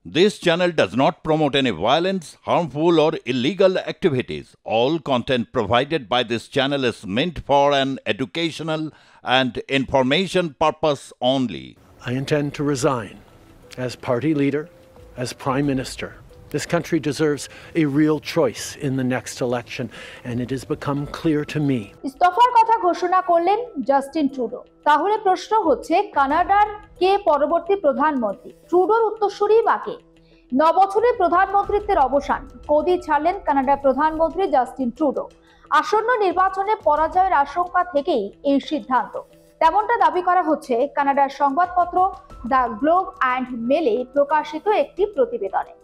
This channel does not promote any violence, harmful, or illegal activities. All content provided by this channel is meant for an educational and information purpose only. I intend to resign as party leader, as Prime Minister. This country deserves a real choice in the next election, and it has become clear to me. ইস্তফার কথা ঘোষণা করলেন Justin Trudeau. তাহলে প্রশ্ন হচ্ছে, কানাডার কে পরবর্তী প্রধানমন্ত্রী? ট্রুডোর উত্তরসূরি বা কে? 9 বছরের প্রধানমন্ত্রীত্বের অবসান, গদি ছাড়লেন কানাডার প্রধানমন্ত্রী জাস্টিন ট্রুডো। আসন্ন নির্বাচনে পরাজয়ের আশঙ্কা থেকেই এই সিদ্ধান্ত, তেমনটা দাবি করা হচ্ছে কানাডার সংবাদপত্র দ্য গ্লোব অ্যান্ড মেলে প্রকাশিত একটি প্রতিবেদনে।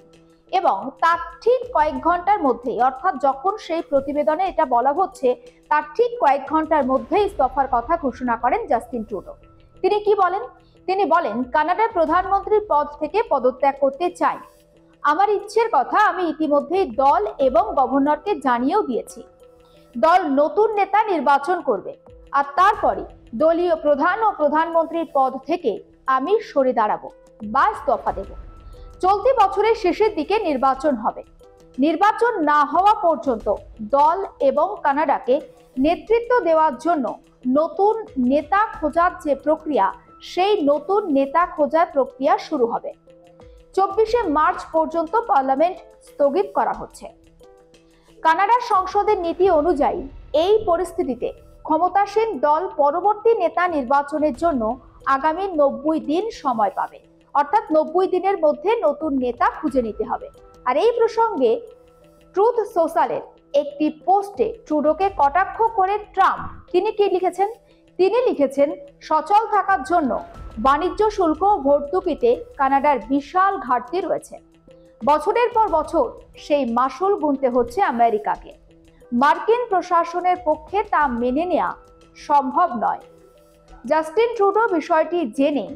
এবং তার ঠিক কয়েক ঘন্টার মধ্যেই, অর্থাৎ যখন সেই প্রতিবেদনে এটা বলা হচ্ছে তার ঠিক কয়েক ঘন্টার মধ্যেই ইস্তফার কথা ঘোষণা করেন জাস্টিন ট্রুডো। তিনি কি বলেন? তিনি বলেন, কানাডার প্রধানমন্ত্রীর পদ থেকে পদত্যাগ করতে চাই। আমার ইচ্ছের কথা আমি ইতিমধ্যেই দল এবং গভর্নরকে জানিয়েও দিয়েছি। দল নতুন নেতা নির্বাচন করবে, আর তারপরে দলীয় প্রধান ও প্রধানমন্ত্রীর পদ থেকে আমি সরে দাঁড়াবো বা ইস্তফা দেব। চলতি বছরের শেষের দিকে নির্বাচন হবে। নির্বাচন না হওয়া পর্যন্ত দল এবং কানাডাকে নেতৃত্ব দেওয়ার জন্য নতুন নেতা খোঁজার যে প্রক্রিয়া, সেই নতুন নেতা খোঁজার প্রক্রিয়া শুরু হবে। 24শে মার্চ পর্যন্ত পার্লামেন্ট স্থগিত করা হচ্ছে। কানাডার সংসদের নীতি অনুযায়ী এই পরিস্থিতিতে ক্ষমতাসীন দল পরবর্তী নেতা নির্বাচনের জন্য আগামী 90 দিন সময় পাবে, অর্থাৎ 90 দিনের মধ্যে নতুন নেতা খুঁজে নিতে হবে। আর এই প্রসঙ্গে ট্রুথ সোশ্যালের একটি পোস্টে ট্রুডোকে কটাক্ষ করে ট্রাম্প তিনি কি লিখেছেন? তিনি লিখেছেন, সচল থাকার জন্য বাণিজ্য শুল্ক ও ভর্তুকিতে কানাডার বিশাল ঘাটতি রয়েছে। বছরের পর বছর সেই মাসুল গুনতে হচ্ছে আমেরিকাকে। মার্কিন প্রশাসনের পক্ষে তা মেনে নেওয়া সম্ভব নয়। জাস্টিন ট্রুডো বিষয়টি জেনে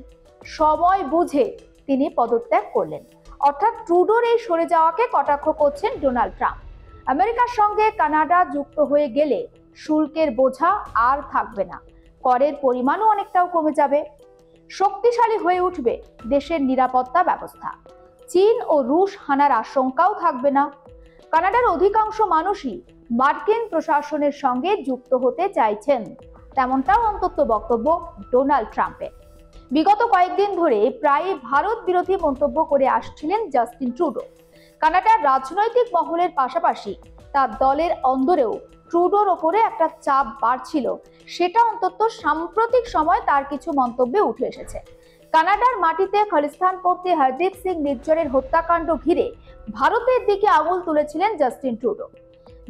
সময় বুঝে তিনি পদত্যাগ করলেন। অর্থাৎ ট্রুডোর এই সরে যাওয়াকে কটাক্ষ করছেন ডোনাল্ড ট্রাম্প। আমেরিকার সঙ্গে কানাডা যুক্ত হয়ে গেলে শুল্কের বোঝা আর থাকবে না, করের পরিমাণও অনেকটাও কমে যাবে, শক্তিশালী হয়ে উঠবে দেশের নিরাপত্তা ব্যবস্থা, চীন ও রুশ হানার আশঙ্কাও থাকবে না। কানাডার অধিকাংশ মানুষই মার্কিন প্রশাসনের সঙ্গে যুক্ত হতে চাইছেন, তেমনটাও অন্তত বক্তব্য ডোনাল্ড ট্রাম্পের। বিগত কয়েকদিন ধরে প্রায় ভারত বিরোধী মন্তব্য করে আসছিলেন জাস্টিন ট্রুডো। কানাডার রাজনৈতিক মহলের পাশাপাশি তার দলের অন্দরেও ট্রুডোর ওপরে একটা চাপ বাড়ছিল, সেটা অন্তত সাম্প্রতিক সময় তার কিছু মন্তব্যে উঠে এসেছে। কানাডার মাটিতে খালিস্তানপন্থী হরদীপ সিং নিজ্জরের হত্যাকাণ্ড ঘিরে ভারতের দিকে আঙুল তুলেছিলেন জাস্টিন ট্রুডো।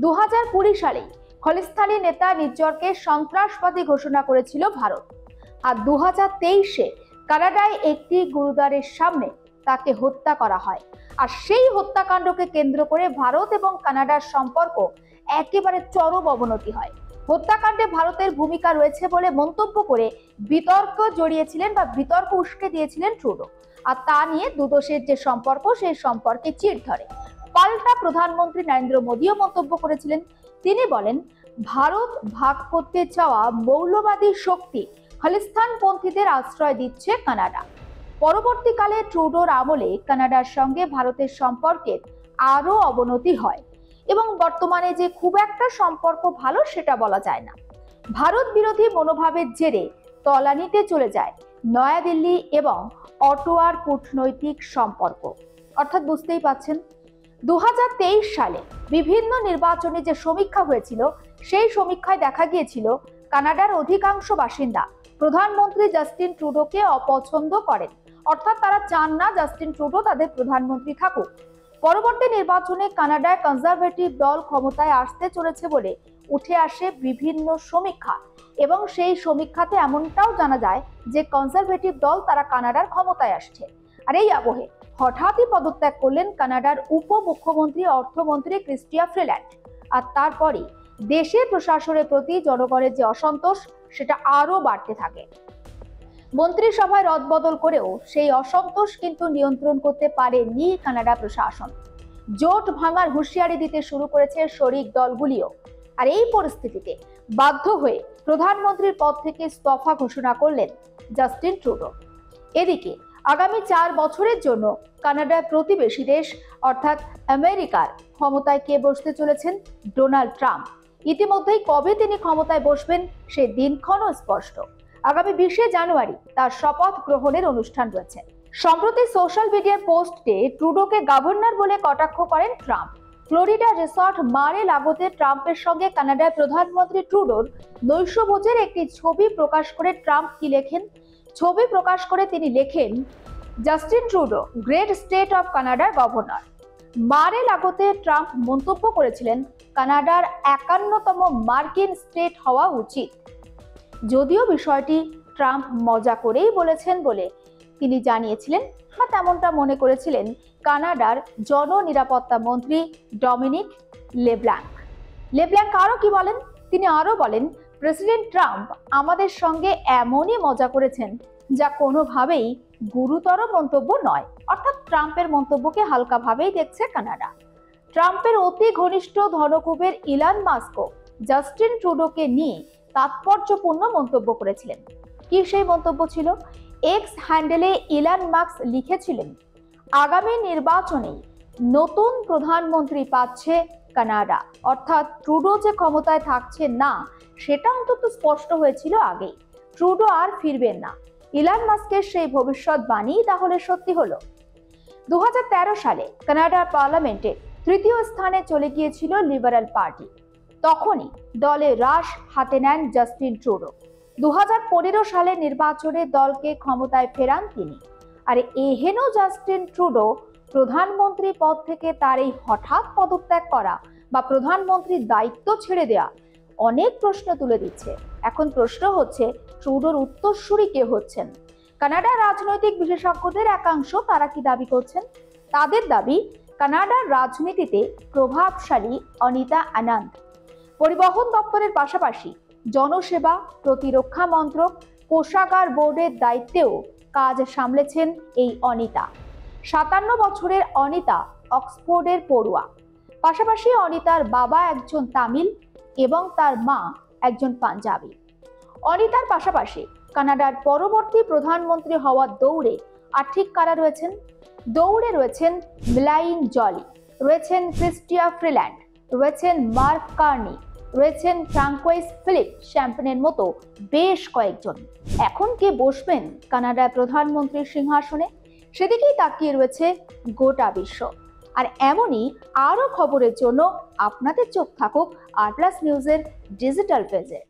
2020 সালে খালিস্তানি নেতা নিজ্জরকে সন্ত্রাসবাদী ঘোষণা করেছিল ভারত, আর 2023-এ কানাডায় একটি গুরুদ্বারের সামনে তাকে হত্যা করা হয়। আর সেই হত্যাকাণ্ডকে কেন্দ্র করে ভারত এবং কানাডার সম্পর্ক একেবারে চরম অবনতি হয়। হত্যাকাণ্ডে ভারতের ভূমিকা রয়েছে বলে মন্তব্য করে বিতর্ক জড়িয়েছিলেন বা বিতর্ক উস্কে দিয়েছিলেন ট্রুডো। আর তা নিয়ে দুদেশের যে সম্পর্ক, সেই সম্পর্কে চিড় ধরে। পাল্টা প্রধানমন্ত্রী নরেন্দ্র মোদীও মন্তব্য করেছিলেন। তিনি বলেন, ভারত ভাগ করতে চাওয়া মৌলবাদী শক্তি খালিস্তানপন্থীদের আশ্রয় দিচ্ছে কানাডা। পরবর্তীকালে ট্রুডোর আমলে কানাডার সঙ্গে ভারতের সম্পর্কের আরো অবনতি হয় এবং বর্তমানে যে খুব একটা সম্পর্ক ভালো সেটা বলা যায় না। ভারত বিরোধী মনোভাবের জেরে তলানিতে চলে যায় নয়াদিল্লি এবং অটোয়ার কূটনৈতিক সম্পর্ক। অর্থাৎ বুঝতেই পাচ্ছেন, 2023 সালে বিভিন্ন নির্বাচনে যে সমীক্ষা হয়েছিল, সেই সমীক্ষায় দেখা গিয়েছিল কানাডার অধিকাংশ বাসিন্দা প্রধানমন্ত্রী জাস্টিন ট্রুডোকে অপছন্দ করেন, অর্থাৎ তারা চান না জাস্টিন ট্রুডো তাদের প্রধানমন্ত্রী থাকুক। পরবর্তী নির্বাচনে কানাডায় কনজারভেটিভ দল ক্ষমতায় আসতে চলেছে বলে উঠে আসে বিভিন্ন সমীক্ষা, এবং সেই সমীক্ষাতে এমনটাও জানা যায় যে কনজারভেটিভ দল তারা কানাডার ক্ষমতায় আসছে। আর এই আবহে হঠাৎই পদত্যাগ করলেন কানাডার উপমুখ্যমন্ত্রী অর্থমন্ত্রী ক্রিস্টিয়া ফ্রিল্যান্ড। আর তারপরে দেশের প্রশাসনের প্রতি জনগণের যে অসন্তোষ, সেটা আরো বাড়তে থাকে। মন্ত্রিসভায় রদবদল করেও সেই অসন্তোষ কিন্তু নিয়ন্ত্রণ করতে পারেনি কানাডা প্রশাসন। জোট ভাঙার হুঁশিয়ারি দিতে শুরু করেছে শরিক দলগুলিও। আর এই পরিস্থিতিতে বাধ্য হয়ে প্রধানমন্ত্রীর পদ থেকে ইস্তফা ঘোষণা করলেন জাস্টিন ট্রুডো। এদিকে আগামী 4 বছরের জন্য কানাডার প্রতিবেশী দেশ অর্থাৎ আমেরিকার ক্ষমতায় কে বসতে চলেছেন? Donald Trump. ইতিমধ্যেই কবে তিনি ক্ষমতায় বসবেন সেই দিনক্ষণও স্পষ্ট। আগামী 20শে জানুয়ারি তার শপথ গ্রহণের অনুষ্ঠান রয়েছে। সম্প্রতি সোশ্যাল মিডিয়ার পোস্টে ট্রুডোকে গভর্নর বলে কটাক্ষ করেন ট্রাম্প। ফ্লোরিডা রিসর্ট মারে লাগোতে ট্রাম্পের সঙ্গে কানাডার প্রধানমন্ত্রী ট্রুডোর নৈশভোজের একটি ছবি প্রকাশ করে ট্রাম্প কি লেখেন? ছবি প্রকাশ করে তিনি লেখেন, Justin Trudeau great state of কানাডার গভর্নর। মারে লাগোতে ট্রাম্প মন্তব্য করেছিলেন, কানাডার 51তম মার্কিন স্টেট হওয়া উচিত। যদিও বিষয়টি ট্রাম্প মজা করেই বলেছেন বলে তিনি জানিয়েছিলেন বা তেমনটা মনে করেছিলেন কানাডার জননিরাপত্তা মন্ত্রী ডমিনিক লেব্ল্যাঙ্ক আরও কি বলেন? তিনি আরও বলেন, প্রেসিডেন্ট ট্রাম্প আমাদের সঙ্গে এমনই মজা করেছেন যা কোনোভাবেই গুরুতর মন্তব্য নয়। অর্থাৎ ট্রাম্পের মন্তব্যকে হালকাভাবেই দেখছে কানাডা। ট্রাম্পের অতি ঘনিষ্ঠ ধনকুবের ইলন মাস্কও জাস্টিন ট্রুডোকে নিয়ে তাৎপর্যপূর্ণ মন্তব্য করেছিলেন। কি সেই মন্তব্য ছিল? এক্স হ্যান্ডেলে ইলন মাস্ক লিখেছিলেন, আগামী নির্বাচনে নতুন প্রধানমন্ত্রী পাচ্ছে কানাডা। অর্থাৎ ট্রুডো যে ক্ষমতায় থাকছে না সেটা অন্তত স্পষ্ট হয়েছিল আগে। ট্রুডো আর ফিরবেন না। ইলন মাস্কের সেই ভবিষ্যৎবাণী তাহলে সত্যি হলো। 2013 সালে কানাডার পার্লামেন্টে 3য় স্থানে চলে গিয়েছিল লিবারেল পার্টি। তখনই দলে রাশ হাতে নেন জাস্টিন ট্রুডো। 2015 সালে নির্বাচনে দলকে ক্ষমতায় ফেরান তিনি। আর এহেন জাস্টিন ট্রুডো প্রধানমন্ত্রী পদ থেকে তার এই হঠাৎ পদত্যাগ করা বা প্রধানমন্ত্রীর দায়িত্ব ছেড়ে দেয়া অনেক প্রশ্ন তুলে দিচ্ছে। এখন প্রশ্ন হচ্ছে, ট্রুডোর উত্তরসূরি কে হচ্ছেন? কানাডার রাজনৈতিক বিশেষজ্ঞদের একাংশ তারা কি দাবি করছেন? তাদের দাবি, কানাডার রাজনীতিতে প্রভাবশালী অনিতা আনন্দ পরিবহন দপ্তরের পাশাপাশি জনসেবা, প্রতিরক্ষা মন্ত্রক, কোষাগার বোর্ডের দায়িত্বেও কাজ সামলেছেন এই অনিতা। 57 বছরের অনিতা অক্সফোর্ডের পড়ুয়া। পাশাপাশি অনিতার বাবা একজন তামিল এবং তার মা একজন পাঞ্জাবি। অনিতার পাশাপাশি কানাডার পরবর্তী প্রধানমন্ত্রী হওয়ার দৌড়ে আর ঠিক কারা রয়েছেন? দৌড়ে রয়েছেন মিলাইন জলি, রয়েছেন ক্রিস্টিয়া ফ্রিল্যান্ড, রয়েছেন মার্ক কার্নি, রয়েছেন ফ্রাঙ্কোইস ফিলিপ শ্যাম্পেনের মতো বেশ কয়েকজন। এখন কে বসবেন কানাডার প্রধানমন্ত্রীর সিংহাসনে? সেদিকেই তাকিয়ে রয়েছে গোটা বিশ্ব। আর এমনই আরও খবরের জন্য আপনাদের চোখ থাকুক আর প্লাস নিউজের ডিজিটাল পেজে।